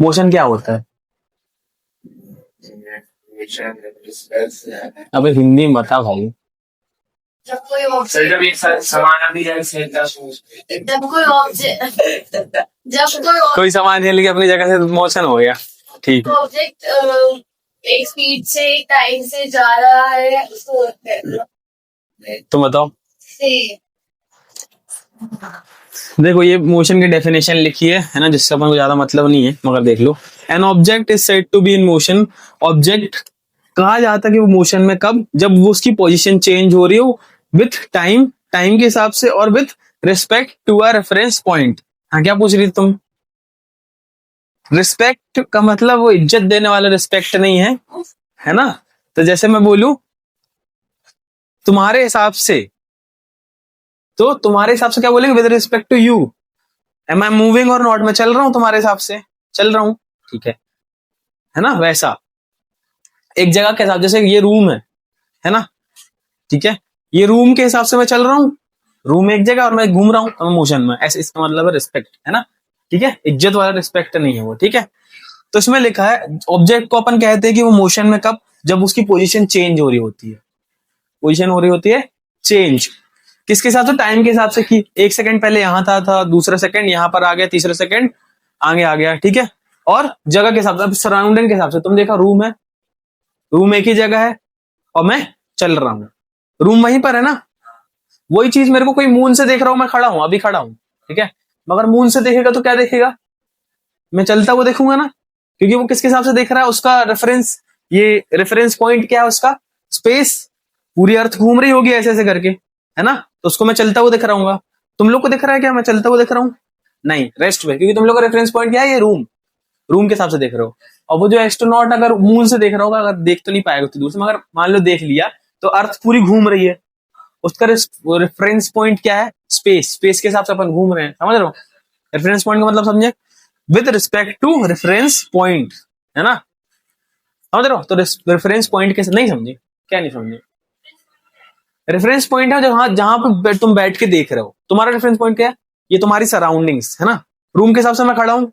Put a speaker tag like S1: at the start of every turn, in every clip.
S1: Motion क्या होता है? अबे हिंदी में बता भाई।
S2: जब कोई ऑब्जेक्ट जब एक साथ सामान आ जाए जब कोई ऑब्जेक्ट
S1: कोई सामान हिल के अपनी जगह से मोशन हो गया, ठीक है।
S2: ऑब्जेक्ट एक स्पीड से एक टाइम से जा रहा है उसको
S1: तुम बताओ।
S2: से
S1: देखो ये मोशन की डेफिनेशन लिखी है ना, जिससे अपन को ज्यादा मतलब नहीं है, मगर देख लो। An object is said to be in motion. Object कहा जाता है कि वो मोशन में कब, जब वो उसकी पोजीशन चेंज हो रही हो विथ टाइम, टाइम के हिसाब से, और with respect to a reference point. हाँ क्या पूछ रही थी तुम? रिस्पेक्ट का मतलब वो इज्जत देने वाला रिस्पेक्ट नहीं है ना। तो जैसे मैं बोलूं तुम्हारे हिसाब से, तो तुम्हारे हिसाब से क्या बोलेंगे? With respect to you. Am I moving और नॉट? मैं चल रहा हूं तुम्हारे हिसाब से, चल रहा हूं, ठीक है ना। वैसा एक जगह के हिसाब, जैसे ये रूम है ना, ठीक है। ये रूम के हिसाब से मैं चल रहा हूँ, रूम एक जगह और मैं घूम रहा हूँ तो मैं मोशन में, ऐसे इसका मतलब है रिस्पेक्ट, है ना, ठीक है। इज्जत वाला रिस्पेक्ट नहीं है वो, ठीक है। तो इसमें लिखा है ऑब्जेक्ट को अपन कहते हैं कि वो मोशन में कब, जब उसकी पोजीशन चेंज हो रही होती है। पोजीशन हो रही होती है चेंज, किसके हिसाब से? टाइम के हिसाब से, कि एक सेकंड पहले यहां था दूसरा सेकंड यहां पर आ गया, तीसरा सेकंड आगे आ गया, ठीक है। और जगह के हिसाब से, सराउंडिंग के हिसाब से, तुम देखा रूम है, रूम एक ही जगह है और मैं चल रहा हूं, रूम वहीं पर है ना। वही चीज मेरे को कोई मून से देख रहा हूं, मैं खड़ा हूं, अभी खड़ा हूं, ठीक है। मगर मून से देखेगा तो क्या देखेगा? मैं चलता हुआ देखूंगा ना, क्योंकि वो किसके हिसाब से देख रहा है, उसका रेफरेंस, ये रेफरेंस पॉइंट क्या है उसका? स्पेस। पूरी अर्थ घूम रही होगी ऐसे ऐसे करके, है ना, तो उसको मैं चलता हुआ दिख रहा हूँ। तुम लोग को दिख रहा है क्या मैं चलता हुआ दिख रहा हूँ? नहीं, रेस्ट में, क्योंकि तुम लोग का रेफरेंस पॉइंट क्या है? ये रूम, रूम के हिसाब से देख रहे हो। और वो जो एस्ट्रोनॉट अगर मून से देख रहा होगा, अगर देख तो नहीं पाएगा उतनी दूर से, मगर मान लो देख लिया, तो अर्थ पूरी घूम रही है, उसका रेफरेंस पॉइंट क्या है? स्पेस। स्पेस के हिसाब से अपन घूम रहे हैं, समझ रहे हो? रेफरेंस पॉइंट का मतलब समझे? With respect to reference point, है ना, समझ रहे हो? तो रेफरेंस पॉइंट कैसे, नहीं समझे क्या? नहीं समझे? रेफरेंस पॉइंट है जहां जहां पे तुम बैठ के देख रहे हो, तुम्हारा रेफरेंस पॉइंट क्या है? ये तुम्हारी सराउंडिंग्स, है ना। रूम के हिसाब से मैं खड़ा हूं।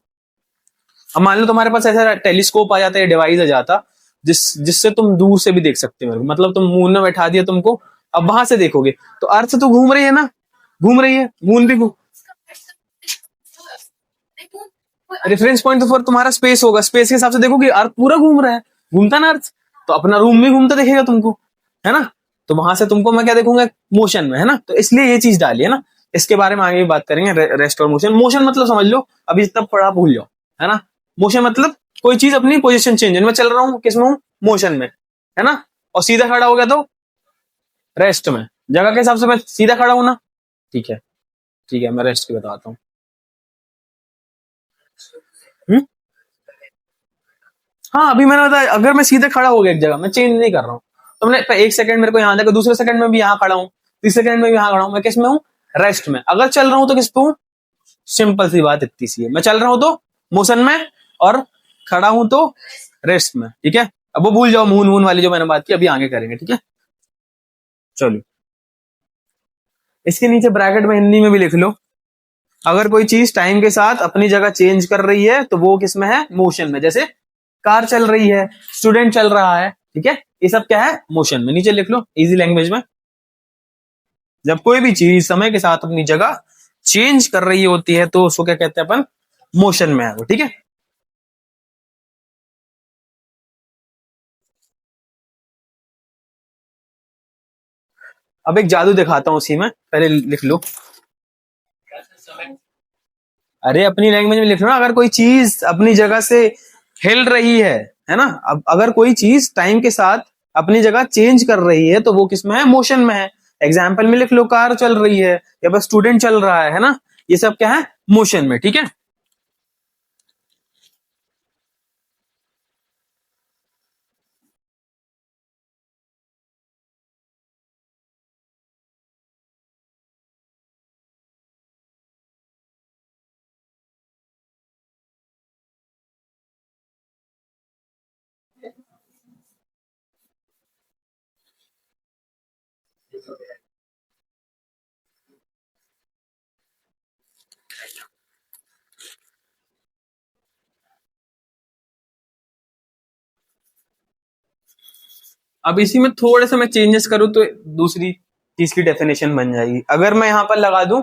S1: अब मान लो तुम्हारे पास ऐसा टेलीस्कोप आ जाता है, डिवाइस आ जाता, जिससे तुम दूर से भी देख सकते हो। मतलब तुम मून में बैठा दिया तुमको, अब वहां से देखोगे तो अर्थ तो घूम रही है ना, घूम रही है, मून भी घूम। रेफरेंस पॉइंट तो फिर तुम्हारा स्पेस होगा, स्पेस के हिसाब से देखोगे अर्थ पूरा घूम रहा है, घूमता ना अर्थ, तो अपना रूम भी घूमता दिखेगा तुमको, है ना। तो वहां से तुमको मैं क्या देखूंगा? मोशन में, है ना। तो इसलिए ये चीज डाली है ना। इसके बारे में आगे भी बात करेंगे, रेस्ट और मोशन। मोशन मतलब समझ लो, अभी तब पढ़ा भूल जाओ, है ना। मोशन मतलब कोई चीज अपनी पोजीशन चेंज, मैं चल रहा हूँ किसमें हूँ? मोशन में, है ना। और सीधा खड़ा हो गया तो रेस्ट में। जगह के हिसाब से मैं सीधा खड़ा हूं ना, ठीक है, ठीक है, मैं रेस्ट की बताता हूँ। हाँ अभी मैंने बताया, अगर मैं सीधे खड़ा हो गया एक जगह, मैं चेंज नहीं कर रहा हूँ, तो मैंने एक सेकंड मेरे को यहाँ देखा, दूसरे सेकंड में भी यहाँ खड़ा हूँ, तीसरे सेकंड में भी यहाँ खड़ा हूँ, मैं किस में हूँ? रेस्ट में। अगर चल रहा हूँ तो किस पे हूँ? सिंपल सी बात इतनी सी है, मैं चल रहा हूँ तो मोशन में, और खड़ा हूं तो रेस्ट में, ठीक है। अब वो भूल जाओ मून वून वाली जो मैंने बात की, अभी आगे करेंगे, ठीक है। चलो इसके नीचे ब्रैकेट में हिंदी में भी लिख लो, अगर कोई चीज टाइम के साथ अपनी जगह चेंज कर रही है तो वो किस में है? मोशन में। जैसे कार चल रही है, स्टूडेंट चल रहा है, ठीक है, ये सब क्या है? मोशन में। नीचे लिख लो इजी लैंग्वेज में, जब कोई भी चीज समय के साथ अपनी जगह चेंज कर रही होती है तो उसको क्या कहते हैं अपन? मोशन में है वो, ठीक है। अब एक जादू दिखाता हूं उसी में, पहले लिख लो। अरे अपनी लैंग्वेज में लिख लो ना, अगर कोई चीज अपनी जगह से हिल रही है ना। अब अगर कोई चीज टाइम के साथ अपनी जगह चेंज कर रही है तो वो किस में है? मोशन में है। एग्जाम्पल में लिख लो, कार चल रही है या बस स्टूडेंट चल रहा है ना, ये सब क्या है? मोशन में, ठीक है। अब इसी में थोड़े से मैं चेंजेस करूं तो दूसरी चीज की डेफिनेशन बन जाएगी। अगर मैं यहां पर लगा दूं,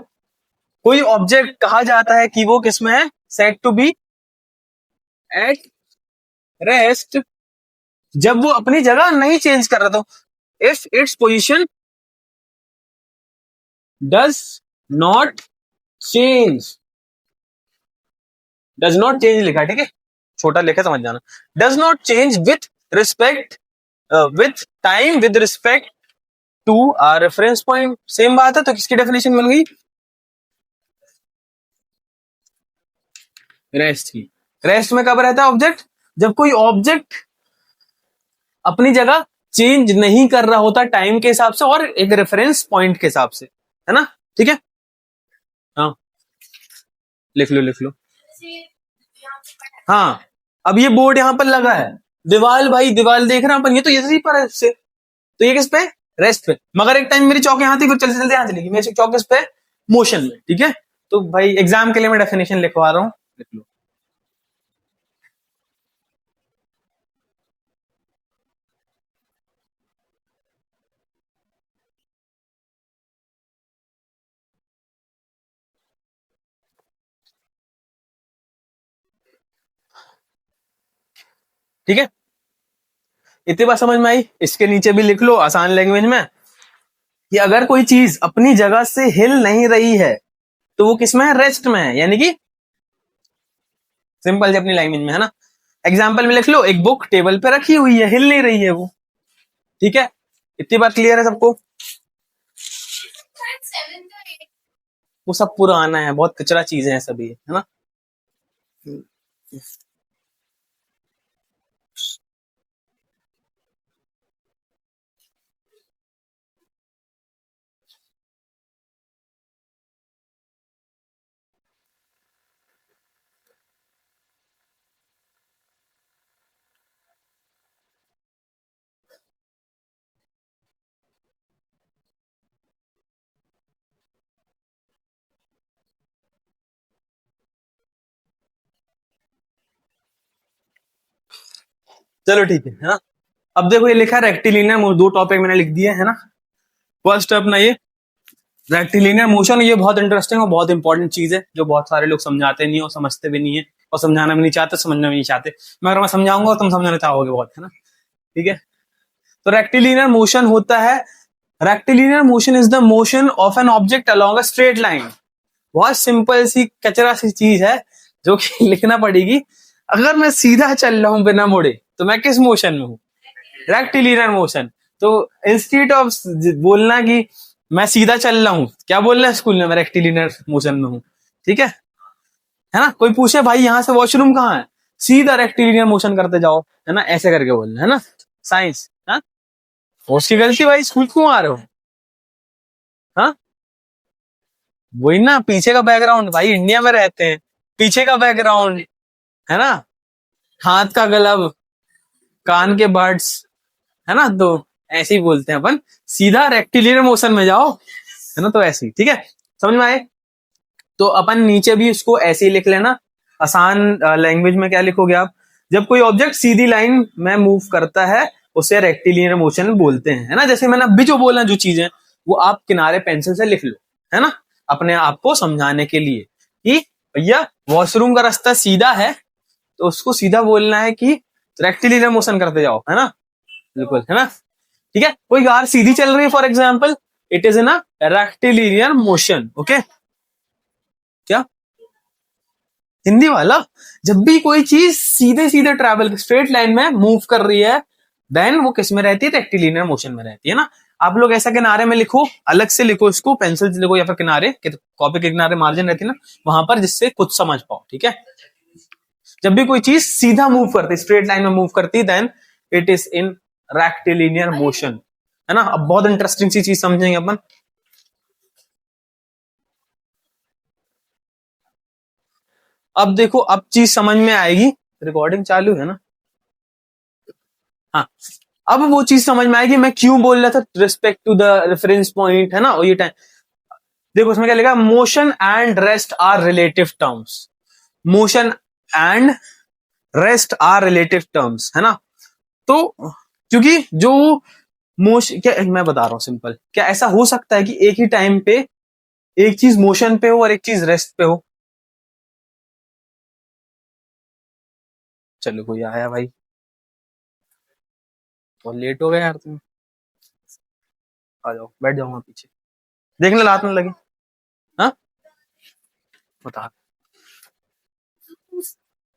S1: कोई ऑब्जेक्ट कहा जाता है कि वो किसमें है, set to be at rest, जब वो अपनी जगह नहीं चेंज कर रहा था। If its position does not change, does not change लिखा है, ठीक है, छोटा लिखा समझ जाना। Does not change with respect, with time, with respect to our reference point, same बात है। तो किसकी डेफिनेशन बन गई, रेस्ट की। रेस्ट में कब रहता है ऑब्जेक्ट, जब कोई ऑब्जेक्ट अपनी जगह चेंज नहीं कर रहा होता टाइम के हिसाब से और एक रेफरेंस पॉइंट के हिसाब से, है ना, ठीक है। हाँ लिख लो लिख लो। हाँ अब ये बोर्ड यहां पर लगा है, दीवाल भाई दीवाल देख रहे हैं अपन, ये तो इसी पर है इससे, तो ये किस पे, रेस्ट पे। मगर एक टाइम मेरी चौक यहां थी, फिर चलते चलते यहां चलेगी, मेरी चौक किस पे, मोशन में, ठीक है। तो भाई एग्जाम के लिए मैं डेफिनेशन लिखवा रहा हूं, लिख लो। ठीक है, इतनी बात समझ में आई। इसके नीचे भी लिख लो आसान लैंग्वेज में कि अगर कोई चीज अपनी जगह से हिल नहीं रही है तो वो किसमें है, रेस्ट में है, यानी कि सिंपल से अपनी लैंग्वेज में, है ना। एग्जाम्पल में लिख लो, एक बुक टेबल पे रखी हुई है, हिल नहीं रही है वो, ठीक है। इतनी बात क्लियर है सबको, वो सब पुराना है, बहुत कचरा चीजें हैं सभी, है ना। चलो ठीक है ना। अब देखो ये लिखा है रेक्टिलिनियर, दो टॉपिक मैंने लिख दिए, है ना। फर्स्ट अपना ये रेक्टिलिनियर मोशन, ये बहुत इंटरेस्टिंग और बहुत इंपॉर्टेंट चीज है जो बहुत सारे लोग समझाते नहीं और समझते भी नहीं है, और समझाना भी नहीं चाहते, समझना भी नहीं चाहते। मगर मैं समझाऊंगा और तुम समझना चाहोगे बहुत, है ना, ठीक है। तो रेक्टिलिनियर मोशन होता है, rectilinear motion is the motion of an object along a straight line. बहुत सिंपल सी कचरा सी चीज है जो कि लिखना पड़ेगी। अगर मैं सीधा चल रहा हूं बिना मुड़े तो मैं किस मोशन में हूं, रेक्टिलिनियर मोशन। तो इंस्टीट्यूट ऑफ बोलना कि मैं सीधा चल रहा हूं, क्या बोलना है स्कूल में, मैं रेक्टिलिनियर मोशन में हूं, ठीक है ना। कोई पूछे भाई यहां से वॉशरूम कहाँ है, सीधा रेक्टिलिनियर मोशन करते जाओ, है ना, ऐसे करके बोलना, है ना, साइंस। हाँ उसकी गलती भाई, स्कूल क्यों आ रहे हो, हाँ वही ना, पीछे का बैकग्राउंड, भाई इंडिया में रहते हैं, पीछे का बैकग्राउंड, है ना, हाथ का ग्लव, कान के बर्ड्स, है ना। तो ऐसे ही बोलते हैं अपन, सीधा रेक्टिलिनियर मोशन में जाओ, है ना, तो ऐसे ही, ठीक है, समझ में आए। तो अपन नीचे भी इसको ऐसे ही लिख लेना, आसान लैंग्वेज में क्या लिखोगे आप, जब कोई ऑब्जेक्ट सीधी लाइन में मूव करता है उसे रेक्टिलिनियर मोशन बोलते हैं, है ना। जैसे मैंने अभी जो बोला जो चीजें, वो आप किनारे पेंसिल से लिख लो, है ना, अपने आप को समझाने के लिए कि भैया वॉशरूम का रास्ता सीधा है तो उसको सीधा बोलना है कि रेक्टिलिनियर मोशन करते जाओ, है ना, बिल्कुल, है ना, ठीक है। कोई कार सीधी चल रही है for example, it is in a rectilinear motion, okay. क्या हिंदी वाला, जब भी कोई चीज सीधे सीधे ट्रैवल स्ट्रेट लाइन में मूव कर रही है देन वो किस में रहती है, रेक्टिलिनियर मोशन में रहती है ना। आप लोग ऐसा किनारे में लिखो, अलग से लिखो इसको, पेंसिल से लिखो या फिर किनारे, कॉपी के किनारे मार्जिन रहती है ना वहां पर, जिससे कुछ समझ पाओ, ठीक है। जब भी कोई चीज सीधा मूव करती, स्ट्रेट लाइन में मूव करती, then it is in rectilinear motion, है ना। अब बहुत इंटरेस्टिंग सी चीज समझेंगे अपन। अब देखो अब चीज समझ में आएगी, रिकॉर्डिंग चालू है ना, हाँ। अब वो चीज समझ में आएगी मैं क्यों बोल रहा था respect to the reference point, है ना। और ये टाइम देखो उसमें क्या लिखा, motion and rest are relative terms, motion and rest are relative terms, है ना। तो क्योंकि जो मोशन, क्या मैं बता रहा हूं सिंपल, क्या ऐसा हो सकता है कि एक ही टाइम पे एक चीज मोशन पे हो और एक चीज रेस्ट पे हो? चलो कोई आया भाई, बहुत लेट हो गया यार तुम। आ जाओ, बैठ जाओ वहां पीछे, देखने लात में लगे। हाँ बता,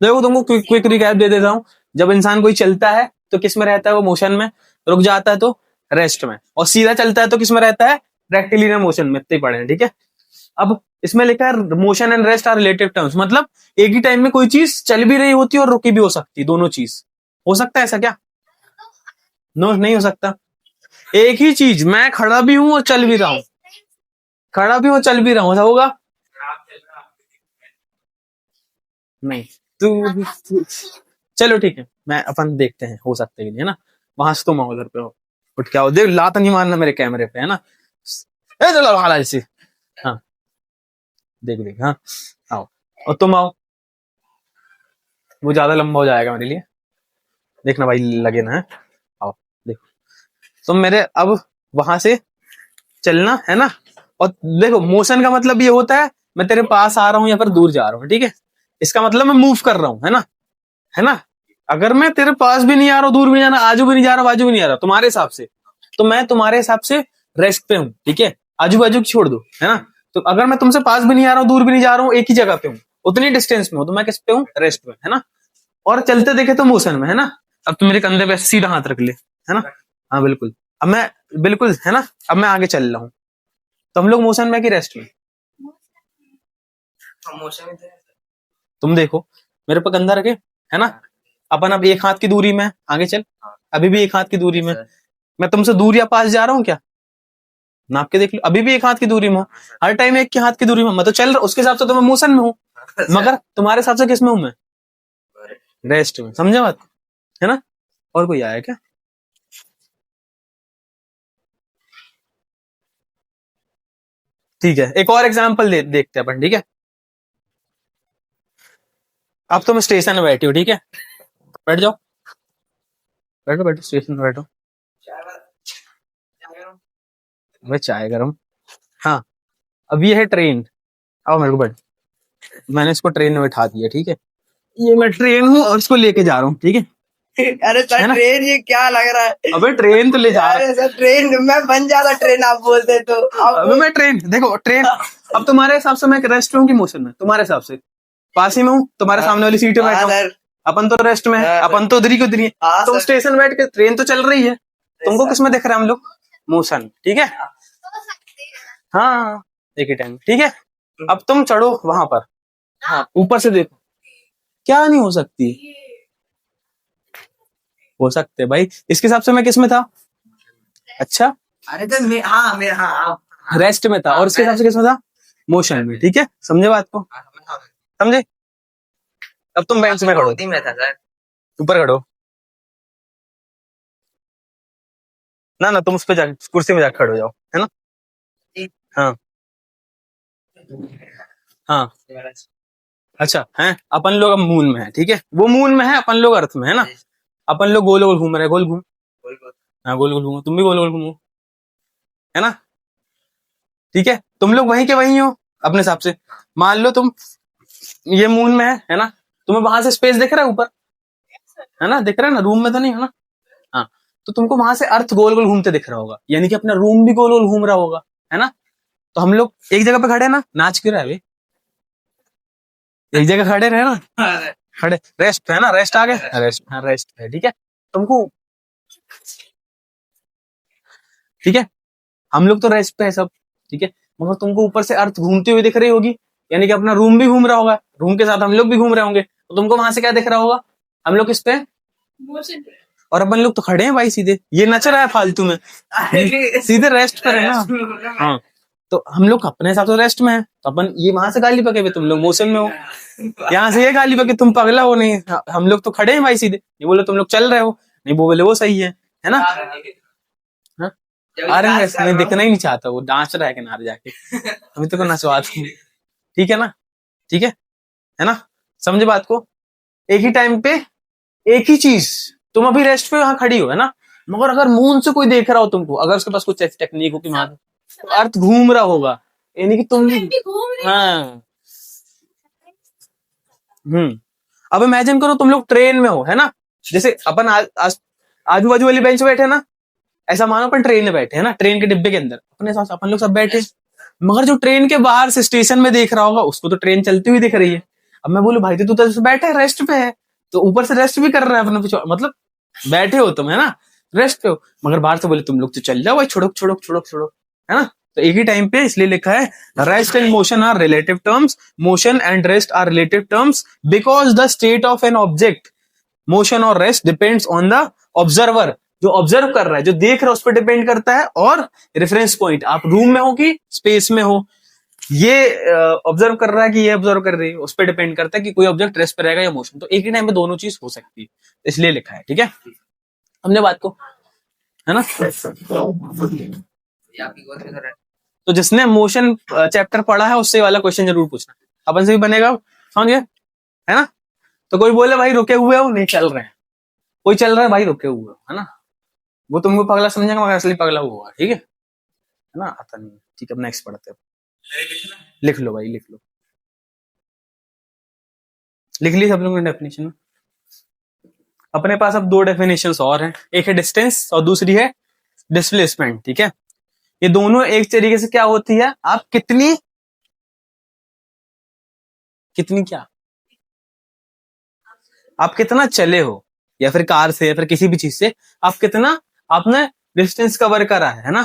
S1: देखो तुमको क्विक क्विक रिकैप दे देता हूँ। जब इंसान कोई चलता है तो किस में रहता है वो? मोशन में। रुक जाता है तो रेस्ट में, और सीधा चलता है तो किस में रहता है? रेक्टिलिनियर मोशन में। इतने ही पढ़े हैं, ठीक है। अब इसमें लिखा है motion and rest are relative terms, मतलब एक ही टाइम में कोई चीज चल भी रही होती है और रुकी भी हो सकती है, दोनों चीज हो सकता है ऐसा क्या? नो, नहीं हो सकता। एक ही चीज, मैं खड़ा भी हूं और चल भी रहा हूं, खड़ा भी हूं चल भी रहा हूं, ऐसा होगा? नहीं। तू चलो ठीक है, मैं अपन देखते हैं, हो सकते हैं, है ना। वहां से तुम आओ, उधर पे हो, उठ के आओ, देख लात नहीं मारना मेरे कैमरे पे, है ना। ए चलो हाला ऐसे। हाँ देख देख, हाँ आओ, और तुम आओ, वो ज्यादा लंबा हो जाएगा मेरे लिए, देखना भाई लगे ना, है। आओ देखो, तुम मेरे अब वहां से चलना, है ना। और देखो मोशन का मतलब ये होता है मैं तेरे पास आ रहा हूं या फिर दूर जा रहा हूँ, ठीक है। इसका मतलब मैं मूव कर रहा हूँ, है ना, है ना। अगर मैं तेरे पास भी नहीं आ रहा हूं, दूर भी नहीं आ रहा, आजू भी नहीं जा रहा, बाजू भी नहीं आ रहा, तुम्हारे हिसाब से, तो मैं तुम्हारे हिसाब से रेस्ट पे हूँ, ठीक है। आजू बाजू की छोड़ दो, है ना। तो अगर मैं तुमसे पास भी नहीं आ रहा हूँ, दूर भी नहीं जा रहा हूँ, एक ही जगह पे हूँ, उतनी डिस्टेंस में हूँ, तो मैं किस पे हूँ? रेस्ट पे, है ना। और चलते देखे तो मोशन में, है ना। अब तुम मेरे कंधे पे सीधा हाथ रख ले, है ना। हाँ बिल्कुल। अब मैं, बिल्कुल, है ना। अब मैं आगे चल रहा हूँ, तो हम लोग मोशन में कि रेस्ट में? तुम देखो, मेरे पे कंधा रखे, है ना। अपन अब एक हाथ की दूरी में, आगे चल, अभी भी एक हाथ की दूरी में। मैं तुमसे दूर या पास जा रहा हूँ क्या? नाप के देख लो, अभी भी एक हाथ की दूरी में हूँ, हर टाइम एक के हाथ की दूरी में, मैं तो चल रहा, उसके हिसाब से तो मैं मोशन में हूँ, मगर तुम्हारे हिसाब से किस में हूँ मैं? रेस्ट में, समझे बात, है ना। और कोई आया क्या? ठीक है, एक और एग्जाम्पल देखते हैं अपन, ठीक है। अब तुम स्टेशन में बैठी हो, ठीक है, बैठ जाओ, बैठो बैठो, स्टेशन में बैठो। मैं चाय गरम, हाँ। अब ये है ट्रेन, आओ मेरे को बैठ, मैंने इसको ट्रेन में बैठा दिया, ठीक है। ये मैं ट्रेन हूँ और इसको लेके जा रहा हूँ, ठीक है।
S2: अरे सर
S1: है ना?
S2: ट्रेन ये क्या लग रहा है?
S1: अबे ट्रेन तो ले जा रहा
S2: अरे सर ट्रेन मैं बन जाता ट्रेन आप बोलते तो
S1: अबे मैं ट्रेन, देखो ट्रेन, अब तुम्हारे हिसाब से मैं रेस्ट में हूँ कि मोशन में? तुम्हारे हिसाब से पास ही में हूँ, तुम्हारे सामने वाली सीट में बैठा हूँ,
S2: सर
S1: अपन तो रेस्ट में है,
S2: हाँ,
S1: अपन तो उधर ही उधर ही है।
S2: हाँ,
S1: तुम
S2: सर।
S1: स्टेशन बैठ के, ट्रेन तो चल रही है, तुमको किस में दिख रहा है? हम लोग मोशन, ठीक है। हाँ एक ही टाइम, ठीक है। अब तुम चढ़ो वहां पर, हाँ ऊपर से देखो, क्या नहीं हो सकती? हो सकते भाई, इसके हिसाब से मैं किस में था? अच्छा,
S2: अरे तो हाँ
S1: रेस्ट में था, और इसके हिसाब से किस में था? मोशन में, ठीक है। समझे बात को? समझे? अब तुम बेंच में खड़ो,
S2: में था सर।
S1: ऊपर खड़ो, ना ना तुम उस पे जा, कुर्सी में जाकर खड़ो जाओ, है ना। हाँ हाँ, अच्छा है, अपन लोग अब मून में है, ठीक है। वो मून में है, अपन लोग अर्थ में, है ना। अपन लोग गोल गोल घूम रहे हैं, गोल घूम, हाँ गोल गोल घूमो, तुम भी गोल गोल घूमो, है ना। ठीक है, तुम लोग वहीं के वहीं हो अपने हिसाब से। मान लो तुम ये मून में है ना। तुम्हें वहां से स्पेस दिख रहा है ऊपर, है ना, दिख रहा है ना, रूम में तो नहीं है ना। हाँ, तो तुमको वहां से अर्थ गोल गोल घूमते दिख रहा होगा, यानी कि अपना रूम भी गोल गोल घूम रहा होगा, है ना। तो हम लोग एक जगह पे खड़े हैं ना, नाच क्यों रहा है बे? एक जगह खड़े रहे ना, खड़े, रेस्ट है ना, रेस्ट आ गए, रेस्ट, हाँ रेस्ट है, ठीक है। तुमको, ठीक है, हम लोग तो रेस्ट पे है सब, ठीक है। मगर तुमको ऊपर से अर्थ घूमती हुई दिख रही होगी, यानी कि अपना रूम भी घूम रहा होगा, रूम के साथ हम लोग भी घूम रहे होंगे, तो तुमको वहां से क्या दिख रहा होगा? हम लोग किस पे हैं? और अपन लोग तो खड़े हैं भाई, सीधे ये नच रहा है फालतू में, सीधे रेस्ट पर है ना। हाँ, तो हम लोग अपने हिसाब से रेस्ट में है, तो अपन ये वहां से गाली पके हुए, तुम लोग मोशन में हो, यहाँ से ये गाली पके तुम पगला हो नहीं, हम लोग तो खड़े हैं भाई सीधे, ये बोले तुम लोग चल रहे हो, नहीं वो बोले वो सही है ना। हाँ? अरे मैं दिखना ही नहीं चाहता, वो नाच रहा है किनारे जाके, अभी तो को नचवा दूं, ठीक है ना, ठीक है ना। समझे बात को? एक ही टाइम पे एक ही चीज, तुम अभी रेस्ट पे यहाँ खड़ी हो, है ना, मगर अगर मून से कोई देख रहा हो तुमको, अगर उसके पास कुछ ऐसी टेक्निक हो कि वहां अर्थ घूम रहा होगा, यानी कि तुम,
S2: भी घूम रही है।
S1: हाँ, अब इमेजिन करो तुम लोग ट्रेन में हो, है ना, जैसे अपन आजू बाजू वाली बेंच पे बैठे ना, ऐसा मानो अपन ट्रेन में बैठे हैं ना, ट्रेन के डिब्बे के अंदर अपने साथ अपन लोग सब बैठे, मगर जो ट्रेन के बाहर से स्टेशन में देख रहा होगा उसको तो ट्रेन चलती हुई दिख रही है। अब मैं बोलूं भाई तू तो बैठे रेस्ट पे है, तो ऊपर से रेस्ट भी कर रहा है अपने पीछे, मतलब बैठे हो तुम, है ना, रेस्ट पे हो, मगर बाहर से बोले तुम लोग तो चल जाओ भाई, छोड़ो छोड़ो छोड़ो छोड़ो, है ना। तो एक ही टाइम पे इसलिए लिखा है rest and motion are relative terms, motion and rest are relative terms because the state of an object, motion और rest depends on the observer, जो ऑब्जर्व कर रहा है, जो देख रहा है उस पर डिपेंड करता है, और रेफरेंस पॉइंट, आप रूम में हो कि स्पेस में हो, ये ऑब्जर्व कर रहा है कि ये ऑब्जर्व कर रही है, उस पर डिपेंड करता है कि कोई ऑब्जेक्ट रेस्ट पे रहेगा या मोशन, तो एक ही टाइम पे दोनों चीज हो सकती है, इसलिए लिखा है, ठीक है, हमने बात को, है ना। तो जिसने मोशन चैप्टर पढ़ा है उससे वाला क्वेश्चन जरूर पूछना, अपन से भी बनेगा, समझ गए, है ना। तो कोई बोले भाई रुके हुए हो, नहीं चल रहे हैं, कोई चल रहा है भाई रुके हुए हो, है ना, वो तुमको पगला समझेगा मगर असली पगला हुआ होगा, ठीक है ना, आता नहीं, ठीक है, अब नेक्स्ट पढ़ते हैं, लिख लो भाई लिख लो, लिख ली सब लोगों ने डेफिनेशन। अपने पास अब दो डेफिनेशन और हैं, एक है डिस्टेंस और दूसरी है डिस्प्लेसमेंट, ठीक है। ये दोनों एक तरीके से क्या होती है, आप कितनी कितनी क्या, आप कितना चले हो, या फिर कार से या फिर किसी भी चीज से आप कितना आपने डिस्टेंस कवर करा है ना,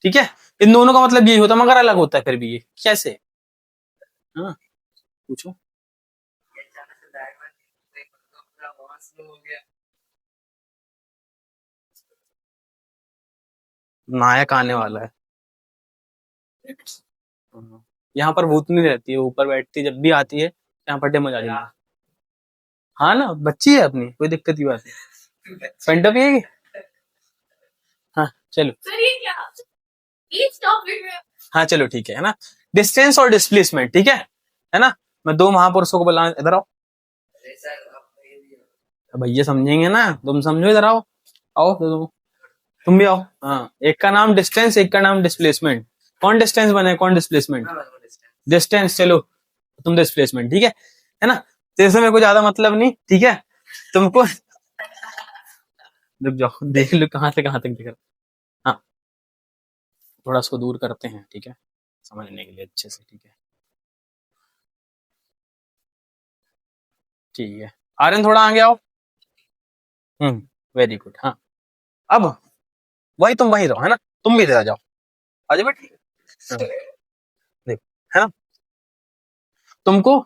S1: ठीक है। इन दोनों का मतलब यही होता है, मगर अलग होता है फिर भी, ये कैसे, हाँ पूछो। नायक आने वाला है, यहाँ पर भूत नहीं रहती है, ऊपर बैठती है, जब भी आती है यहाँ पर डेमो आ जाएगी, हाँ ना, बच्ची है अपनी, कोई दिक्कत की बात नहीं, पेंटो पिएगी, हाँ चलो,
S2: सर ये क्या इस टॉपिक में
S1: हाँ चलो ठीक है ना, डिस्टेंस और डिस्प्लेसमेंट, ठीक है ना। मैं दो महापुरुषों को बुला, इधर आओ भैया, समझेंगे ना, तुम समझो, इधर आओ, आओ तुम भी आओ, हाँ, एक का नाम डिस्टेंस, एक का नाम डिस्प्लेसमेंट, कौन डिस्टेंस बने कौन डिस्प्लेसमेंट, डिस्टेंस, चलो तुम डिस्प्लेसमेंट, ठीक है ना, तो इसमें मेरे को ज्यादा मतलब नहीं, ठीक है, तुमको रुक जाओ, देख लो कहां से कहां तक दिख रहा, हाँ थोड़ा उसको दूर करते हैं, ठीक है, समझने के लिए अच्छे से, ठीक है, आर्यन थोड़ा आगे आओ, वेरी गुड, हाँ, अब वही तुम वही रहो, है ना, तुम भी इधर आ जाओ, आ जाओ बेटे, हाँ, देखो, है ना, तुमको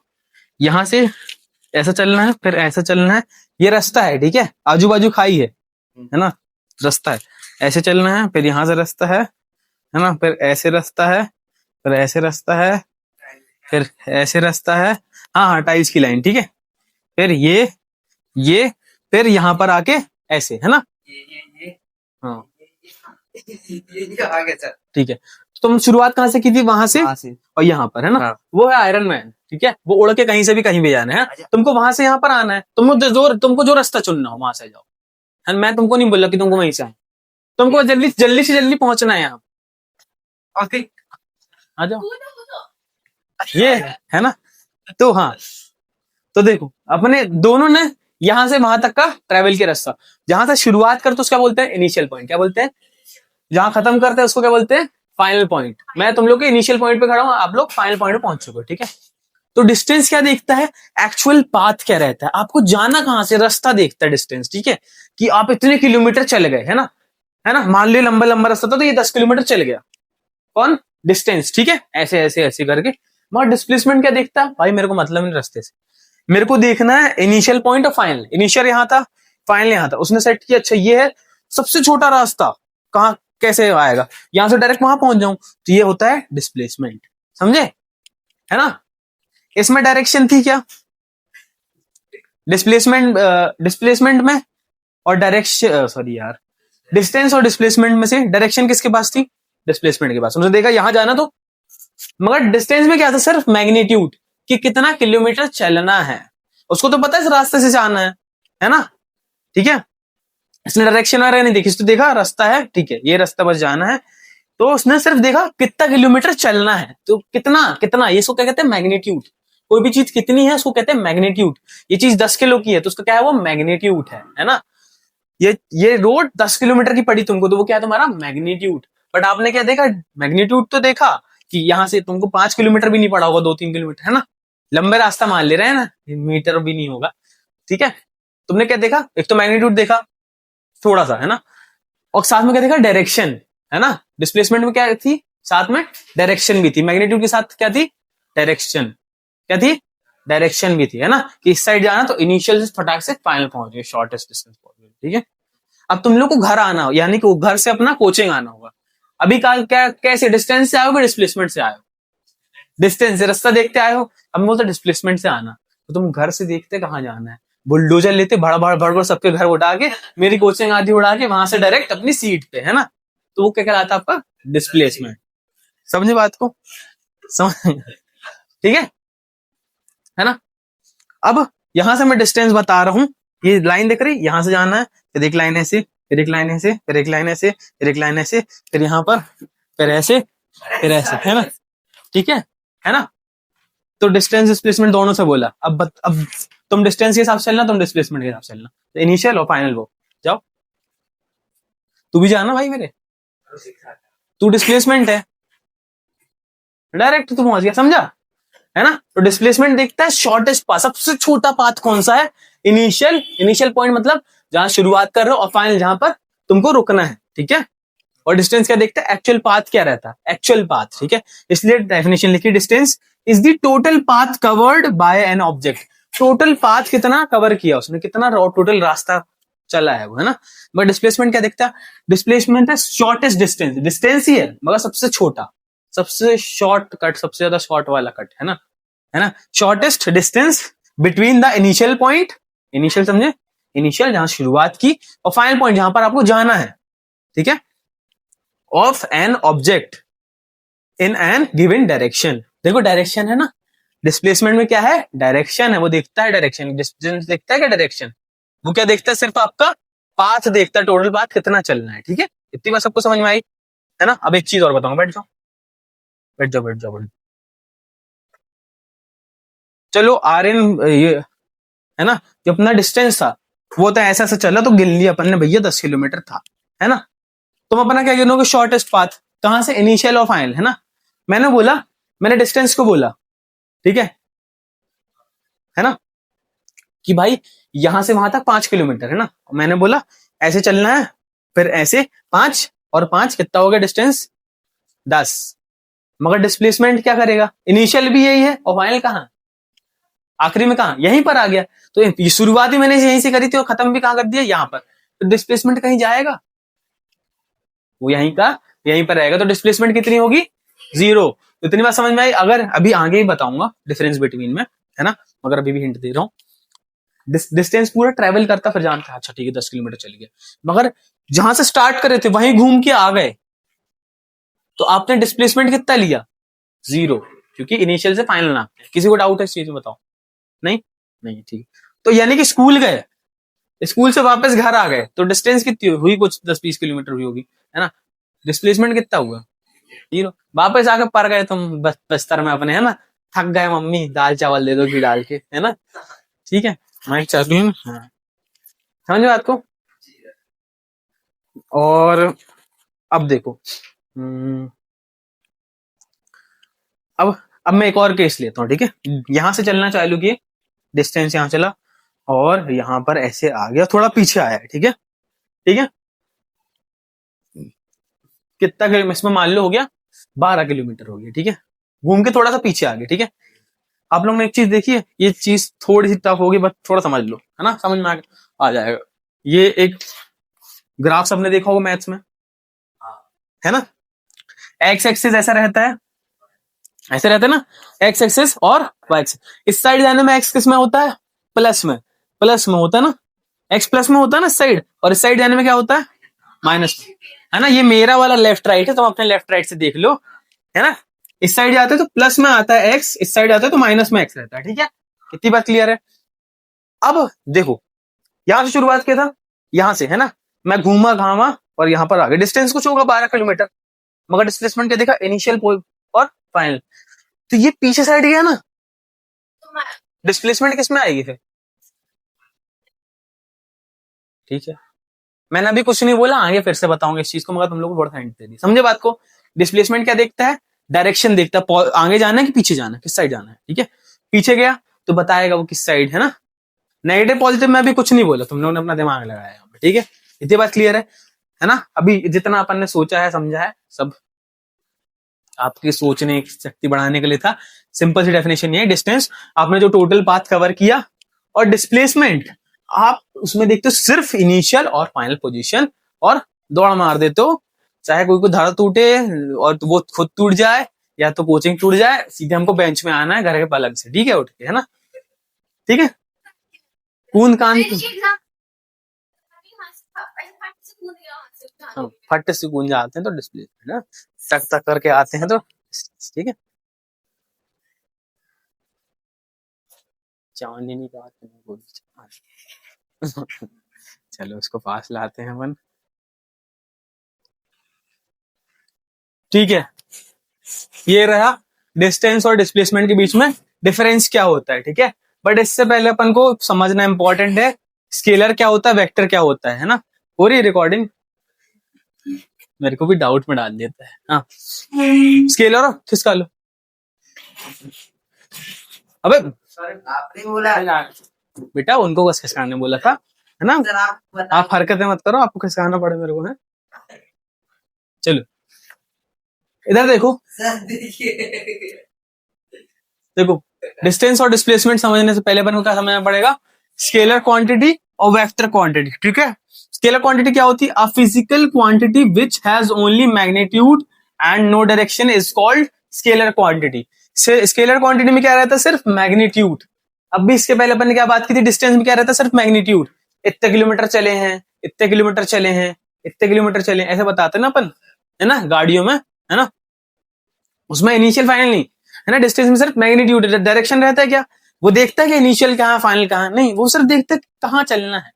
S1: यहां से ऐसा चलना है, फिर ऐसा चलना है, ये रास्ता है, ठीक है, आजू बाजू खाई है ना, रास्ता है, ऐसे चलना है, फिर यहां से रास्ता है ना, फिर ऐसे रास्ता है, फिर ऐसे रास्ता है, फिर ऐसे रास्ता है, हाँ हाँ टाइल्स की लाइन, ठीक है, फिर ये फिर यहाँ पर आके ऐसे, है ना, हाँ
S3: आगे चल।
S1: ठीक है, तो तुम शुरुआत कहाँ से की थी, वहां से और यहाँ पर, है ना,
S3: हाँ।
S1: वो है आयरन मैन, ठीक है, वो उड़ के कहीं से भी जाना है, तुमको वहां से यहाँ पर आना है, तुमको जो रास्ता चुनना हो वहां से जाओ, है ना? मैं तुमको नहीं बोला कि तुमको वहीं से आए, तुमको जल्दी जल्दी से जल्दी पहुंचना है यहाँ, आ जाओ, ये है ना, तो हाँ, तो देखो अपने दोनों ने यहां से वहां तक का ट्रेवल किया रास्ता, जहां से शुरुआत करते उसका बोलते हैं इनिशियल पॉइंट, क्या बोलते हैं, जहां खत्म करते हैं उसको क्या बोलते हैं, फाइनल पॉइंट। मैं तुम लोग के इनिशियल पॉइंट पे खड़ा हूं, आप लोग फाइनल पॉइंट पे पहुंच चुके हो, ठीक है। तो डिस्टेंस क्या देखता है, एक्चुअल पाथ क्या रहता है, आपको जाना कहां से, रास्ता देखता है डिस्टेंस, ठीक है, कि आप इतने किलोमीटर चले गए, है ना, मान ली लंबा लंबा रास्ता था तो ये 10 किलोमीटर चल गया, कौन, डिस्टेंस, ठीक है, ऐसे ऐसे ऐसे करके। मगर डिस्प्लेसमेंट क्या देखता है, भाई मेरे को मतलब नहीं रास्ते से, मेरे को देखना है इनिशियल पॉइंट और फाइनल, इनिशियल यहां था, फाइनल यहां था, उसने सेट किया, अच्छा ये है सबसे छोटा रास्ता, कहां कैसे आएगा, यहां से डायरेक्ट वहां पहुंच जाऊं, तो ये होता है डिस्प्लेसमेंट, समझे, है ना। इसमें डायरेक्शन थी क्या, डिस्प्लेसमेंट में और डायरेक्शन, सॉरी यार, डिस्टेंस और डिस्प्लेसमेंट में से डायरेक्शन किसके पास थी, डिस्प्लेसमेंट के पास, उन्होंने देखा यहां जाना, तो मगर डिस्टेंस में क्या था, सिर्फ मैग्नीट्यूड, कि कितना किलोमीटर चलना है, उसको तो पता है इस रास्ते से जाना है ना, ठीक है। इसने डायरेक्शन वगैरह नहीं देखी, इसने देखा रास्ता है, ठीक है ये रास्ता बस जाना है, तो उसने सिर्फ देखा कितना किलोमीटर चलना है, तो कितना कितना ये इसको क्या कहते हैं, मैग्नीट्यूड। कोई भी चीज कितनी है उसको कहते हैं मैग्नीट्यूड। ये चीज 10 किलो की है तो उसका क्या है, वो मैग्नीट्यूड है ना। ये रोड 10 किलोमीटर की पड़ी तुमको, तो वो क्या है तुम्हारा मैग्नीट्यूड। बट आपने क्या देखा, मैग्नीट्यूड तो देखा कि यहां से तुमको 5 किलोमीटर भी नहीं पड़ा होगा, 2-3 किलोमीटर, है ना, लंबे रास्ता मान ले रहे हैं ना, मीटर भी नहीं होगा, ठीक है। तुमने क्या देखा, एक तो मैग्नीट्यूड देखा थोड़ा सा, है ना, और साथ में क्या देखा, डायरेक्शन, है ना। डिस्प्लेसमेंट में क्या थी, साथ में डायरेक्शन भी थी, मैग्नीट्यूड के साथ क्या थी, डायरेक्शन, क्या थी, डायरेक्शन भी थी, है ना, कि इस साइड जाना तो इनिशियल से फटाक से फाइनल पहुंच गए, शॉर्टेस्ट डिस्टेंस पहुंच गए, ठीक है। अब तुम लोग को घर आना हो, यानी कि घर से अपना कोचिंग आना होगा। अभी क्या कैसे डिस्टेंस से आओगे, डिस्प्लेसमेंट से आए हो, डिस्टेंस से रास्ता देखते आए हो, अब बोलते डिस्प्लेसमेंट से आना, तो तुम घर से देखते कहाँ जाना है, बुलडोजर लेते भड़ भड़ भड़ भड़ सबके घर उड़ा के, मेरी कोचिंग आधी उड़ा के वहां से डायरेक्ट अपनी सीट पे, है ना, तो वो क्या कहलाता है आपका डिस्प्लेसमेंट। समझे बात को, समझ, ठीक है ना। अब यहां से मैं डिस्टेंस बता रहा हूं, ये लाइन दिख रही, यहां से जाना है, फिर एक लाइन ऐसे, फिर एक लाइन ऐसे, फिर एक लाइन ऐसे, फिर एक लाइन ऐसे, फिर यहाँ पर, फिर ऐसे, फिर ऐसे, है ना, ठीक है ना। तो डिस्टेंस डिस्प्लेसमेंट दोनों से बोला। अब तुम डिस्टेंस के हिसाब से चलना, तुम डिस्प्लेसमेंट के हिसाब से चलना, तो इनिशियल और फाइनल वो जाओ। तू भी जाना भाई मेरे, तू डिस्प्लेसमेंट है, डायरेक्ट तू पहुंच गया, समझा, है ना। तो डिस्प्लेसमेंट देखता है शॉर्टेस्ट पाथ, सबसे छोटा पाथ कौन सा है, इनिशियल पॉइंट मतलब जहां शुरुआत कर रहे हो, और फाइनल जहां पर तुमको रुकना है, ठीक है। और डिस्टेंस क्या देखता है, एक्चुअल पाथ क्या रहता है, एक्चुअल पाथ, ठीक है। इसलिए डेफिनेशन लिखी, distance is the total path covered by an object. Total path कितना कवर किया उसने, कितना टोटल रास्ता चला है वो, है ना। बट डिस्प्लेसमेंट क्या देखता है, डिस्प्लेसमेंट है शॉर्टेस्ट डिस्टेंस, डिस्टेंस ही है मगर सबसे छोटा, सबसे शॉर्ट कट, सबसे ज्यादा शॉर्ट वाला कट, है ना, है ना। Shortest distance between the initial point, initial समझे, इनिशियल जहां शुरुआत की, और फाइनल पॉइंट जहां पर आपको जाना है, ठीक है, of an object in an given direction. देखो डायरेक्शन है ना, डिस्प्लेसमेंट में क्या है, डायरेक्शन है, वो देखता है डायरेक्शन, डिस्टेंस देखता है क्या डायरेक्शन, वो क्या देखता है, सिर्फ आपका पाथ देखता है, टोटल पाथ कितना चलना है, ठीक है। इतनी बात सबको समझ में आई, है ना। अब एक चीज और बताऊंगा, बैठ जाओ बैठ जाओ बैठ जाओ बैठ जाओ। चलो आर इन ये, है ना, जो अपना डिस्टेंस था वो तो ऐसा ऐसा चला, तो गिन लिया अपन ने भैया 10 किलोमीटर था, है ना। तुम अपना क्या गिनोगे, शॉर्टेस्ट पाथ कहां से, इनिशियल और फाइनल, है ना। मैंने बोला, मैंने डिस्टेंस को बोला, ठीक है ना, कि भाई यहां से वहां तक 5 किलोमीटर, है ना। मैंने बोला ऐसे चलना है, फिर ऐसे 5 और 5 कितना हो गया डिस्टेंस, 10। मगर डिस्प्लेसमेंट क्या करेगा, इनिशियल भी यही है और फाइनल कहाँ, आखिरी में कहा, यहीं पर आ गया। तो ये शुरुआती मैंने यहीं से करी थी और खत्म भी कहां कर दिया, यहां पर, तो डिस्प्लेसमेंट कहीं जाएगा, वो यहीं का यहीं पर रहेगा, तो डिस्प्लेसमेंट कितनी होगी, 0। तो इतनी बात समझ में आई। अगर अभी आगे ही बताऊंगा डिफरेंस बिटवीन में, है ना, मगर अभी भी हिंट दे रहा हूं, डिस्टेंस पूरा ट्रेवल करता फिर जानता है, अच्छा ठीक है 10 किलोमीटर चल गया, मगर जहां से स्टार्ट करे थे वहीं घूम के आ गए, तो आपने डिस्प्लेसमेंट कितना लिया, 0, क्योंकि इनिशियल से फाइनल ना। किसी को डाउट है इस चीज में, बताओ, नहीं नहीं, ठीक। तो यानी कि स्कूल गए, स्कूल से वापस घर आ गए, तो डिस्टेंस कितनी हुई, कुछ 10-20 किलोमीटर हुई होगी, है ना। डिस्प्लेसमेंट कितना हुआ, 0। वापस आके पड़ गए तुम बस्तर में अपने, है ना, थक गए, मम्मी दाल चावल दे दो घी डाल के, है ना, ठीक है। माइक चालू है ना, हाँ। समझ बात को। और अब देखो, अब मैं एक और केस लेता हूँ, ठीक है। यहां से चलना चालू किए, डिस्टेंस यहां चला और यहां पर ऐसे आ गया, थोड़ा पीछे आया है, ठीक है, ठीक है। कितना किलोमीटर इसमें मान लो हो गया, 12 किलोमीटर हो गया, ठीक है। घूम के थोड़ा सा पीछे आ गया, ठीक है। आप लोग ने एक चीज देखी है, ये चीज थोड़ी सी टफ होगी, बट थोड़ा समझ लो, है ना, समझ में आ जाएगा। ये एक ग्राफ सबने देखा होगा मैथ्स में, है ना। एक्स एक्सिस ऐसा रहता है, ऐसे रहता है ना, एक्स एक्सिस और वाई एक्सिस। इस साइड जाने में एक्स किस में होता है, प्लस में, प्लस में होता है ना, एक्स प्लस में होता है ना इस साइड, और इस साइड जाने में क्या होता है, माइनस में, है ना। ये मेरा वाला लेफ्ट राइट है, तुम अपने लेफ्ट राइट से देख लो, है ना। इस साइड जाते हैं तो प्लस में आता है एक्स, इस साइड आता है तो माइनस में एक्स रहता है, ठीक है। कितनी बात क्लियर है। अब देखो, यहां से शुरुआत किया था, यहां से, है ना, मैं घूमा घामा और यहाँ पर आ गया, डिस्टेंस कुछ होगा 12 किलोमीटर, मगर डिस्प्लेसमेंट क्या देखा, इनिशियल और फाइनल। तो ये पीछे साइड गया ना, डिस्प्लेसमेंट किस में आएगी फिर? ठीक है, मैंने अभी कुछ नहीं बोला, आगे फिर से बताऊंगा इस चीज को, मगर तुम लोग को बहुत हिंट दे दी, समझे बात को। डिस्प्लेसमेंट क्या देखता है, डायरेक्शन देखता है, आगे जाना है कि पीछे जाना है, किस साइड जाना है, ठीक है। पीछे गया तो बताएगा वो किस साइड है ना। नेगेटिव पॉजिटिव में अभी कुछ नहीं बोला, तुम लोगों ने अपना दिमाग लगाया यहाँ पे, ठीक है। इतनी बात क्लियर है ना। अभी जितना अपन ने सोचा है समझा है सब आपकी सोचने की शक्ति बढ़ाने के लिए था। सिंपल सी डेफिनेशन ये है, डिस्टेंस आपने जो टोटल पाथ कवर किया, और डिस्प्लेसमेंट आप उसमें देखते हो सिर्फ इनिशियल और फाइनल पोजीशन, और दौड़ मार देते हो, चाहे कोई को धड़ टूटे और वो खुद टूट जाए या तो कोचिंग टूट जाए, सीधे हमको बेंच में आना है घर के पलंग से, ठीक है, उठ के, है ना, ठीक है। कूद कान फट से कूद जाते हैं तो डिस्प्ले है ना, टक टक करके आते हैं तो, ठीक है। चांदनी का चलो उसको पास लाते हैं अपन, ठीक है। ये रहा डिस्टेंस और डिस्प्लेसमेंट के बीच में डिफरेंस क्या होता है, ठीक है। बट इससे पहले अपन को समझना इंपॉर्टेंट है, स्केलर क्या होता है, वेक्टर क्या होता है ना। हो रही रिकॉर्डिंग, मेरे को भी डाउट में डाल देता है। हाँ, स्केलर खिसका लो, अबे
S2: आपने बोला
S1: बेटा, उनको बस खिसकाने बोला था, है ना। आप हरकतें मत करो, आपको खिसकाना पड़े मेरे को, है। चलो इधर देखो, देखो डिस्टेंस और डिस्प्लेसमेंट समझने से पहले अपन को क्या समझना पड़ेगा, स्केलर क्वांटिटी और वेक्टर क्वांटिटी, ठीक है। स्केलर क्वांटिटी क्या होती है, a physical quantity which has only magnitude and no direction is called scalar quantity. Scalar quantity में क्या रहता है, सिर्फ मैग्नीट्यूड। अब भी इसके पहले अपन ने क्या बात की थी, डिस्टेंस में क्या रहता है, सिर्फ मैग्नीट्यूड, इतने किलोमीटर चले हैं, इतने किलोमीटर चले हैं, इतने किलोमीटर चले, ऐसे बताते ना अपन, है ना, गाड़ियों में, है ना। उसमें इनिशियल फाइनल नहीं, है ना। डिस्टेंस में सिर्फ मैग्नीट्यूड, डायरेक्शन रहता है क्या, वो देखता है कि इनिशियल कहाँ फाइनल कहाँ, नहीं, वो सिर्फ देखता है कहाँ चलना है,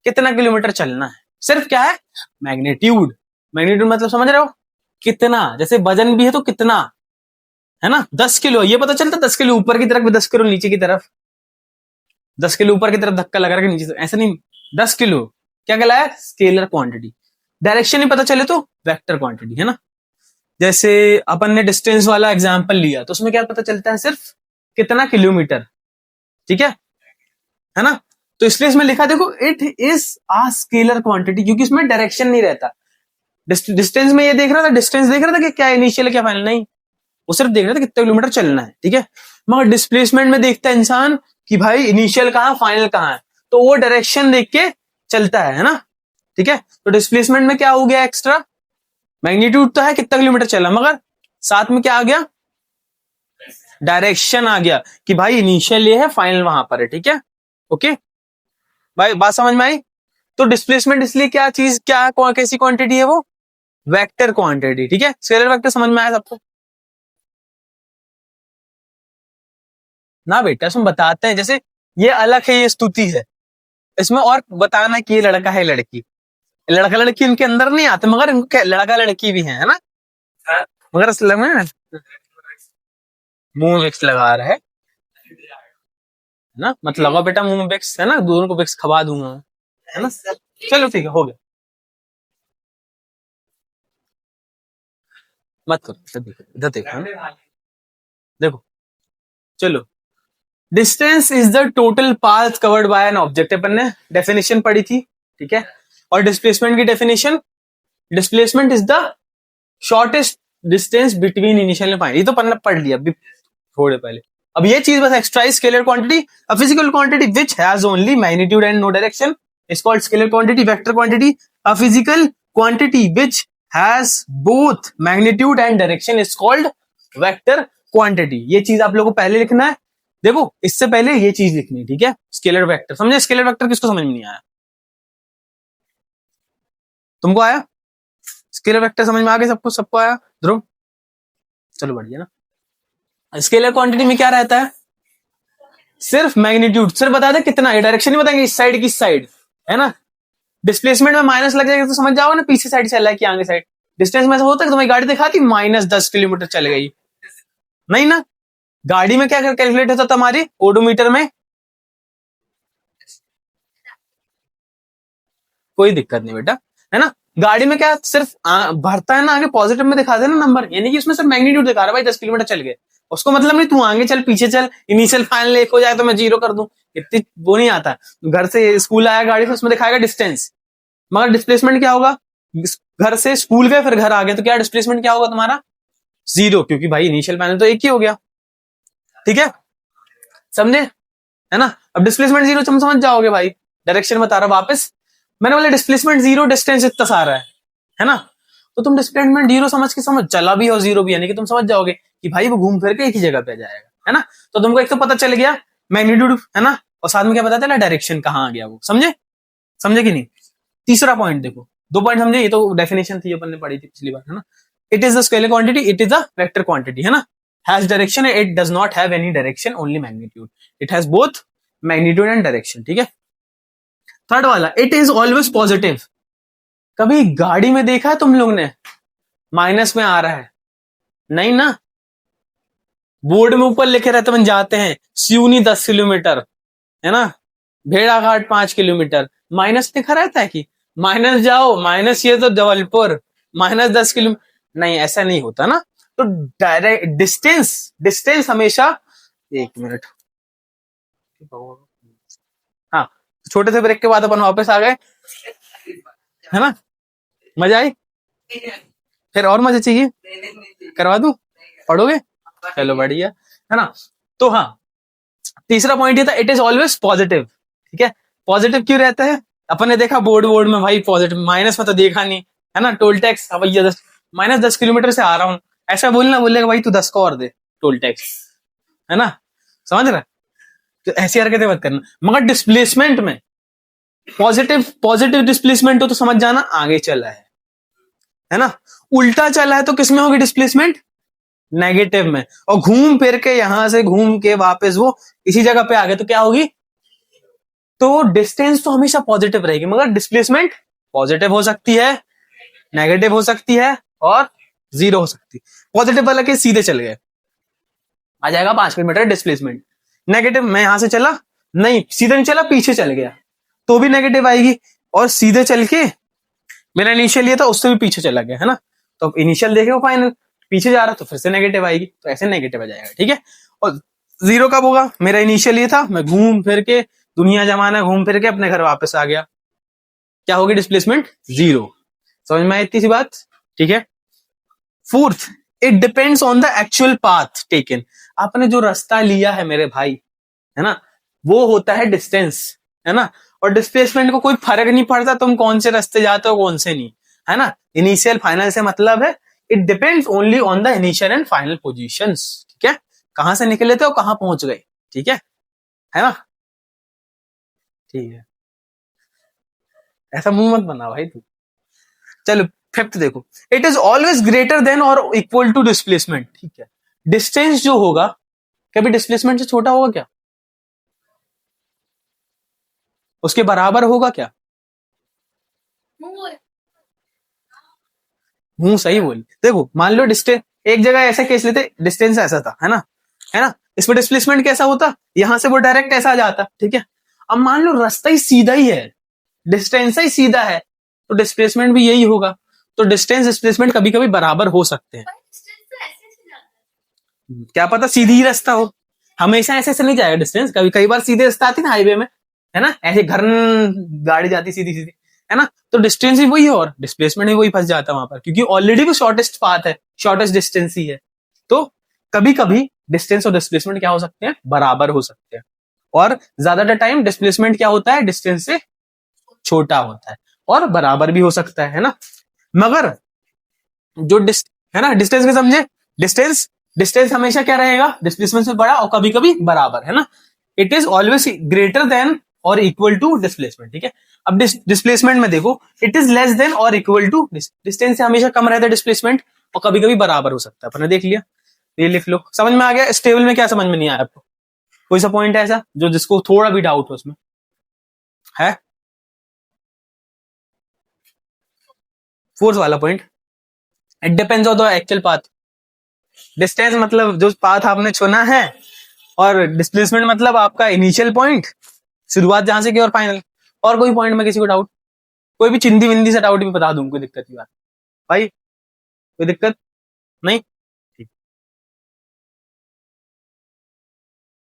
S1: कितना किलोमीटर चलना है, सिर्फ क्या है, मैग्नीट्यूड। मैग्नीट्यूड मतलब समझ रहे हो, कितना, जैसे वजन भी है तो कितना, है ना। 10 किलो ये पता चलता, 10 किलो ऊपर की तरफ, 10 किलो नीचे की तरफ, 10 किलो ऊपर की तरफ धक्का लगा के नीचे, ऐसा नहीं, 10 किलो क्या कहलाया, स्केलर क्वांटिटी। डायरेक्शन ही पता चले तो वेक्टर क्वांटिटी, है ना। जैसे अपन ने डिस्टेंस वाला एग्जांपल लिया तो उसमें क्या पता चलता है, सिर्फ कितना किलोमीटर, ठीक है ना। तो इसलिए इसमें लिखा देखो, it is a scalar quantity, क्योंकि इसमें डायरेक्शन नहीं रहता। डिस्टेंस में ये देख रहा था, डिस्टेंस देख रहा था कि क्या इनिशियल है क्या फाइनल, नहीं, वो सिर्फ देख रहा था कितने किलोमीटर चलना है, ठीक है। मगर डिस्प्लेसमेंट में देखता है इंसान कि भाई इनिशियल कहाँ फाइनल कहाँ है, तो वो डायरेक्शन देख के चलता है ना, ठीक है। तो डिस्प्लेसमेंट में क्या हो गया, एक्स्ट्रा मैग्नीट्यूड तो है कितना किलोमीटर चला, मगर साथ में क्या आ गया, डायरेक्शन आ गया कि भाई इनिशियल ये है, फाइनल वहां पर है, ठीक है। ओके भाई, बात समझ में आई। तो डिस्प्लेसमेंट इसलिए क्या चीज, क्या कैसी क्वांटिटी है वो, वेक्टर क्वांटिटी, ठीक है। स्केलर वेक्टर समझ में आया सबको ना बेटा, इसमें बताते हैं, जैसे ये अलग है, ये स्तुति है, इसमें और बताना कि ये लड़का है लड़की, लड़का लड़की इनके अंदर नहीं आते, मगर इनको लड़का लड़की भी है ना। मगर असल में मुंह में विक्स लगा रहा है ना, मत लगाओ बेटा मुंह में विक्स, है ना, दोनों को विक्स खवा दूंगा, है ना। चलो ठीक है, हो गया, मत करो, इधर देखो, देखो चलो। Distance is the total path covered by an object, अपन ने डेफिनेशन पढ़ी थी, ठीक है। और डिस्प्लेसमेंट की definition, displacement is the shortest distance between initial and final, ये तो अपन ने पढ़ लिया अभी थोड़े पहले। अब ये चीज बस extra, scalar quantity, a physical quantity which has only magnitude and no direction is called scalar quantity. Vector quantity, a physical quantity which has both magnitude and direction is called vector quantity. ये चीज आप लोगों को पहले लिखना है, देखो इससे पहले ये चीज लिखनी है, ठीक है। स्केलर वेक्टर समझे, स्केलर वेक्टर किसको समझ में नहीं आया, तुमको आया, स्केलर वेक्टर समझ में आ गया सबको, सबको आया ध्रुव, चलो बढ़िया ना। स्केलर क्वांटिटी में क्या रहता है, सिर्फ मैग्नीट्यूड, सिर्फ बता दे कितना है, डायरेक्शन नहीं बताएंगे इस साइड की साइड, है ना। डिस्प्लेसमेंट में माइनस लग जाएगा तो समझ जाओगे ना पीछे साइड चल रहा है कि आगे साइड। डिस्टेंस में ऐसा होता है कि तुम्हारी गाड़ी दिखाती -10 किलोमीटर चल गई, नहीं ना। गाड़ी में क्या कैलकुलेट होता था हमारी ओडोमीटर में, कोई दिक्कत नहीं बेटा, है ना। गाड़ी में क्या सिर्फ भरता है ना आगे, पॉजिटिव में दिखा देना नंबर, यानी कि उसमें सिर्फ मैग्नीट्यूड दिखा रहा है भाई 10 किलोमीटर चल गए। उसको मतलब नहीं तू आगे चल पीछे चल, इनिशियल फाइनल एक हो जाए तो मैं 0 कर दूं, इतनी वो नहीं आता। घर से स्कूल आया गाड़ी से, उसमें दिखाएगा डिस्टेंस, मगर डिस्प्लेसमेंट क्या होगा, घर से स्कूल गए फिर घर आ गए तो क्या डिस्प्लेसमेंट क्या होगा तुम्हारा 0, क्योंकि भाई इनिशियल फाइनल तो एक ही हो गया, ठीक है, समझे, है ना। अब डिस्प्लेसमेंट 0 तुम समझ जाओगे भाई, डायरेक्शन बता रहा वापस, मैंने बोला डिस्प्लेसमेंट 0, डिस्टेंस इतना सारा है ना। तो तुम डिस्प्लेसमेंट 0 समझ के समझ, चला भी और 0 भी, यानी कि तुम समझ जाओगे कि भाई वो घूम फिर के एक ही जगह पे जाएगा, है ना। तो तुमको एक तो पता चल गया मैग्नीट्यूड, है ना, और साथ में क्या पता चला डायरेक्शन कहाँ आ गया वो, समझे, समझे कि नहीं। तीसरा पॉइंट देखो, 2 पॉइंट समझे, ये तो डेफिनेशन थी अपन ने पढ़ी थी पिछली बार, है ना। It is the scalar quantity, it is the vector quantity, है ना। Has direction, it does not have any direction, only magnitude, it has both magnitude and direction, ठीक है। थर्ड वाला, इट इज ऑलवेज पॉजिटिव। कभी गाड़ी में देखा है तुम लोग ने माइनस में आ रहा है, नहीं ना। बोर्ड में ऊपर लिखे रहते अपन जाते हैं सिवनी 10 किलोमीटर, है ना, भेड़ाघाट 5 किलोमीटर, माइनस लिखा रहता है कि माइनस जाओ, माइनस ये तो जबलपुर -10 किलोमीटर, नहीं ऐसा नहीं होता ना। तो डायरेक्ट डिस्टेंस, डिस्टेंस हमेशा, 1 मिनट, हाँ, छोटे से ब्रेक के बाद अपन वापस आ गए, है ना, मजा आई, फिर और मजा चाहिए, करवा दूं, पढ़ोगे, चलो बढ़िया, है ना। तो हाँ, तीसरा पॉइंट ये था, इट इज ऑलवेज पॉजिटिव, ठीक है। पॉजिटिव क्यों रहता है, अपन ने देखा बोर्ड बोर्ड में भाई पॉजिटिव, माइनस में तो देखा नहीं, है ना। टोल टैक्स, हाँ भैया -10 किलोमीटर से आ रहा हूँ, ऐसा बोलना, बोलेगा भाई तू 10 को और दे टोल टैक्स, है ना, समझ रहा। तो ऐसी हरकतें मत करना। मगर डिस्प्लेसमेंट में पॉजिटिव, पॉजिटिव डिस्प्लेसमेंट हो तो समझ जाना आगे चला है ना। उल्टा चला है तो किसमें होगी डिस्प्लेसमेंट, नेगेटिव में, और घूम फिर के यहां से घूम के वापस वो इसी जगह पे आ गए तो क्या होगी, तो डिस्टेंस तो हमेशा पॉजिटिव रहेगी, मगर डिस्प्लेसमेंट पॉजिटिव हो सकती है, नेगेटिव हो सकती है और 0 हो सकती है। पॉजिटिव वाला के सीधे चल गए, आ जाएगा 5 किलोमीटर डिस्प्लेसमेंट। नेगेटिव में यहां से चला, नहीं सीधे नहीं चला, पीछे चल गया तो भी नेगेटिव आएगी, और सीधे चल के मेरा इनिशियल ये था उससे भी पीछे चला गया, है ना। तो इनिशियल देखे वो फाइनल, पीछे जा रहा तो फिर से नेगेटिव आएगी, तो ऐसे नेगेटिव आ जाएगा, ठीक है। और 0 कब होगा, मेरा इनिशियल ये था, मैं घूम फिर के दुनिया जमाना घूम फिर के अपने घर वापस आ गया, क्या होगी डिस्प्लेसमेंट 0। समझ में आई इतनी सी बात, ठीक है। Fourth, it depends on the actual path taken, आपने जो रास्ता लिया है मेरे भाई, है ना, वो होता है डिस्टेंस, है ना। और डिस्प्लेसमेंट को कोई फर्क नहीं पड़ता तुम कौन से रास्ते जाते हो कौन से नहीं, है ना। इनिशियल फाइनल से मतलब है, it depends only on the initial and final positions, ठीक है, कहां से निकले थे और कहां पहुंच गए, ठीक है ना, ठीक है। ऐसा मुंह मत बना भाई तू। चलो फिफ्थ देखो, it is always greater than और इक्वल टू डिस्प्लेसमेंट, ठीक है। डिस्टेंस जो होगा कभी डिस्प्लेसमेंट से छोटा होगा क्या, उसके बराबर होगा क्या, हूं सही बोली। देखो मान लो डिस्टेंस, एक जगह ऐसा केस लेते, डिस्टेंस ऐसा था, है ना, है ना, इस पर डिस्प्लेसमेंट कैसा होता, यहां से वो डायरेक्ट ऐसा आ जाता, ठीक है। अब मान लो रास्ता ही सीधा ही है, डिस्टेंस ही सीधा है, तो डिस्प्लेसमेंट भी यही होगा। तो डिस्टेंस डिस्प्लेसमेंट कभी कभी बराबर हो सकते हैं, क्या पता सीधी ही रास्ता हो, हमेशा ऐसे से नहीं जाएगा डिस्टेंस, कभी कई बार सीधे रास्ता आती ना हाईवे में, है ना, ऐसे घर गाड़ी जाती सीधी सीधी, है ना, तो डिस्टेंस भी वही है और डिस्प्लेसमेंट भी वही फंस जाता है वहां पर, क्योंकि ऑलरेडी वो शॉर्टेस्ट पाथ है, शॉर्टेस्ट डिस्टेंस ही है। तो कभी कभी डिस्टेंस और डिस्प्लेसमेंट क्या हो सकते हैं, बराबर हो सकते हैं, और ज्यादातर टाइम डिस्प्लेसमेंट क्या होता है, डिस्टेंस से छोटा होता है, और बराबर भी हो सकता है ना। मगर जो है ना, डिस्टेंस के समझे, डिस्टेंस, डिस्टेंस हमेशा क्या रहेगा, डिस्प्लेसमेंट से बड़ा और कभी कभी बराबर, है ना। It is always greater than और इक्वल टू डिस्प्लेसमेंट, ठीक है। अब डिस्प्लेसमेंट में देखो, इट इज लेस देन और इक्वल टू, डिस्टेंस से हमेशा कम रहता है डिस्प्लेसमेंट, और कभी कभी बराबर हो सकता है, अपने देख लिया, ये लिख लो, समझ में आ गया। स्टेबल में क्या समझ में नहीं आया आपको, कोई सा पॉइंट है ऐसा जो जिसको थोड़ा भी डाउट हो उसमें है, फोर्थ वाला point, it depends on the actual path. Distance मतलब जो पाथ आपने चुना है, और डिस्प्लेसमेंट मतलब आपका इनिशियल पॉइंट, शुरुआत जहां से की और फाइनल। और कोई पॉइंट में किसी को डाउट, कोई भी चिंदी विंदी से डाउट भी बता दूं, कोई दिक्कत की बात भाई, कोई दिक्कत नहीं।